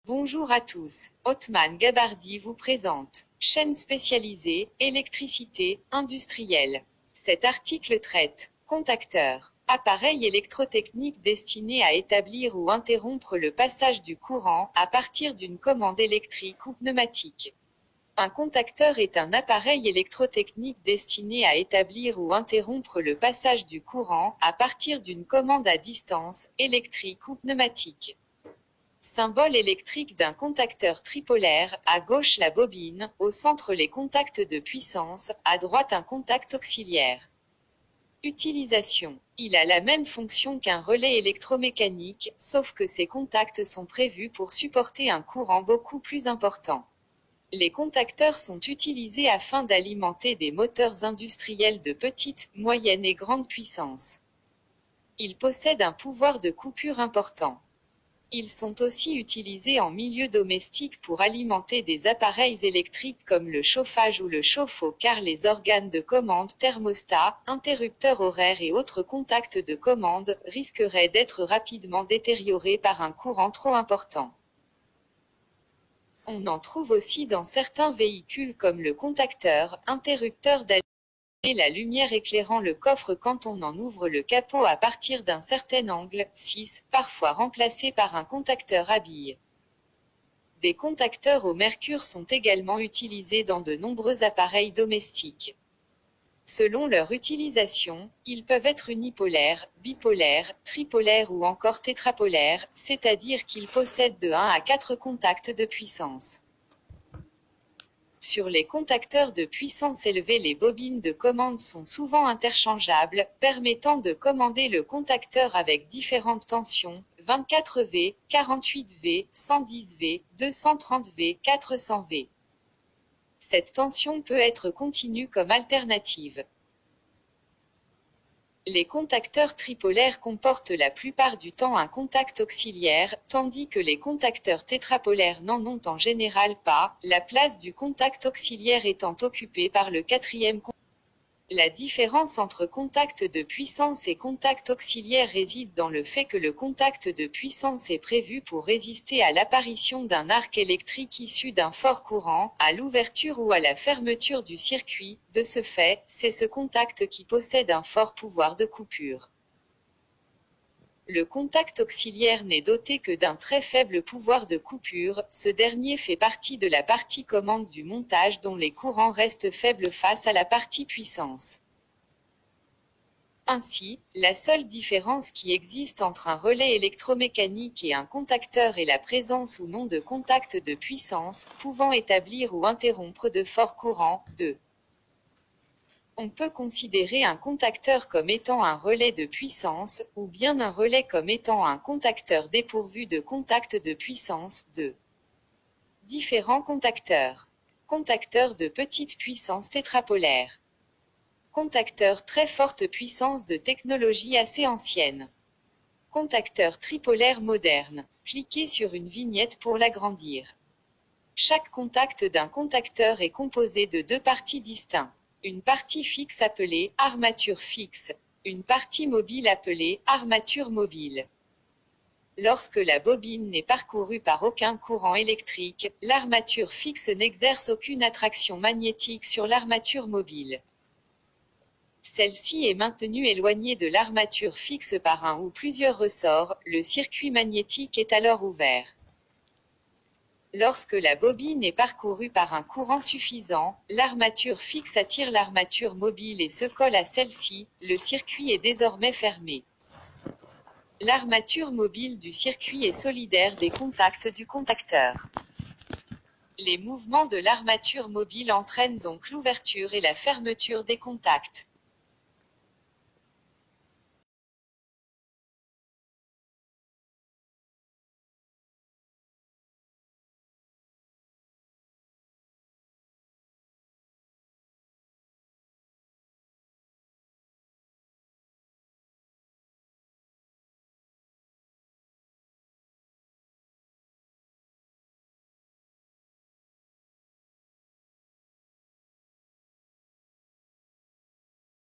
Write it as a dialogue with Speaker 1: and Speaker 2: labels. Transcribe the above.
Speaker 1: Bonjour à tous, Othman Gabardi vous présente. Chaîne spécialisée, électricité, industrielle. Cet article traite. Contacteur. Appareil électrotechnique destiné à établir ou interrompre le passage du courant, à partir d'une commande électrique ou pneumatique. Un contacteur est un appareil électrotechnique destiné à établir ou interrompre le passage du courant, à partir d'une commande à distance, électrique ou pneumatique. Symbole électrique d'un contacteur tripolaire, à gauche la bobine, au centre les contacts de puissance, à droite un contact auxiliaire. Utilisation. Il a la même fonction qu'un relais électromécanique, sauf que ces contacts sont prévus pour supporter un courant beaucoup plus important. Les contacteurs sont utilisés afin d'alimenter des moteurs industriels de petite, moyenne et grande puissance. Ils possèdent un pouvoir de coupure important. Ils sont aussi utilisés en milieu domestique pour alimenter des appareils électriques comme le chauffage ou le chauffe-eau car les organes de commande thermostat, interrupteurs horaires et autres contacts de commande risqueraient d'être rapidement détériorés par un courant trop important. On en trouve aussi dans certains véhicules comme le contacteur, interrupteur d'allumer la lumière éclairant le coffre quand on en ouvre le capot à partir d'un certain angle, 6, parfois remplacé par un contacteur à billes. Des contacteurs au mercure sont également utilisés dans de nombreux appareils domestiques. Selon leur utilisation, ils peuvent être unipolaires, bipolaires, tripolaires ou encore tétrapolaires, c'est-à-dire qu'ils possèdent de 1 à 4 contacts de puissance. Sur les contacteurs de puissance élevée, les bobines de commande sont souvent interchangeables, permettant de commander le contacteur avec différentes tensions, 24 V, 48 V, 110 V, 230 V, 400 V. Cette tension peut être continue comme alternative. Les contacteurs tripolaires comportent la plupart du temps un contact auxiliaire, tandis que les contacteurs tétrapolaires n'en ont en général pas, la place du contact auxiliaire étant occupée par le quatrième contact. La différence entre contact de puissance et contact auxiliaire réside dans le fait que le contact de puissance est prévu pour résister à l'apparition d'un arc électrique issu d'un fort courant, à l'ouverture ou à la fermeture du circuit. De ce fait, c'est ce contact qui possède un fort pouvoir de coupure. Le contact auxiliaire n'est doté que d'un très faible pouvoir de coupure, ce dernier fait partie de la partie commande du montage dont les courants restent faibles face à la partie puissance. Ainsi, la seule différence qui existe entre un relais électromécanique et un contacteur est la présence ou non de contact de puissance, pouvant établir ou interrompre de forts courants. 2. On peut considérer un contacteur comme étant un relais de puissance, ou bien un relais comme étant un contacteur dépourvu de contact de puissance. 2. Différents contacteurs. Contacteurs de petite puissance tétrapolaire. Contacteur très forte puissance de technologie assez ancienne. Contacteur tripolaire moderne. Cliquez sur une vignette pour l'agrandir. Chaque contact d'un contacteur est composé de deux parties distinctes. Une partie fixe appelée armature fixe, une partie mobile appelée armature mobile. Lorsque la bobine n'est parcourue par aucun courant électrique, l'armature fixe n'exerce aucune attraction magnétique sur l'armature mobile. Celle-ci est maintenue éloignée de l'armature fixe par un ou plusieurs ressorts, le circuit magnétique est alors ouvert. Lorsque la bobine est parcourue par un courant suffisant, l'armature fixe attire l'armature mobile et se colle à celle-ci, le circuit est désormais fermé. L'armature mobile du circuit est solidaire des contacts du contacteur. Les mouvements de l'armature mobile entraînent donc l'ouverture et la fermeture des contacts.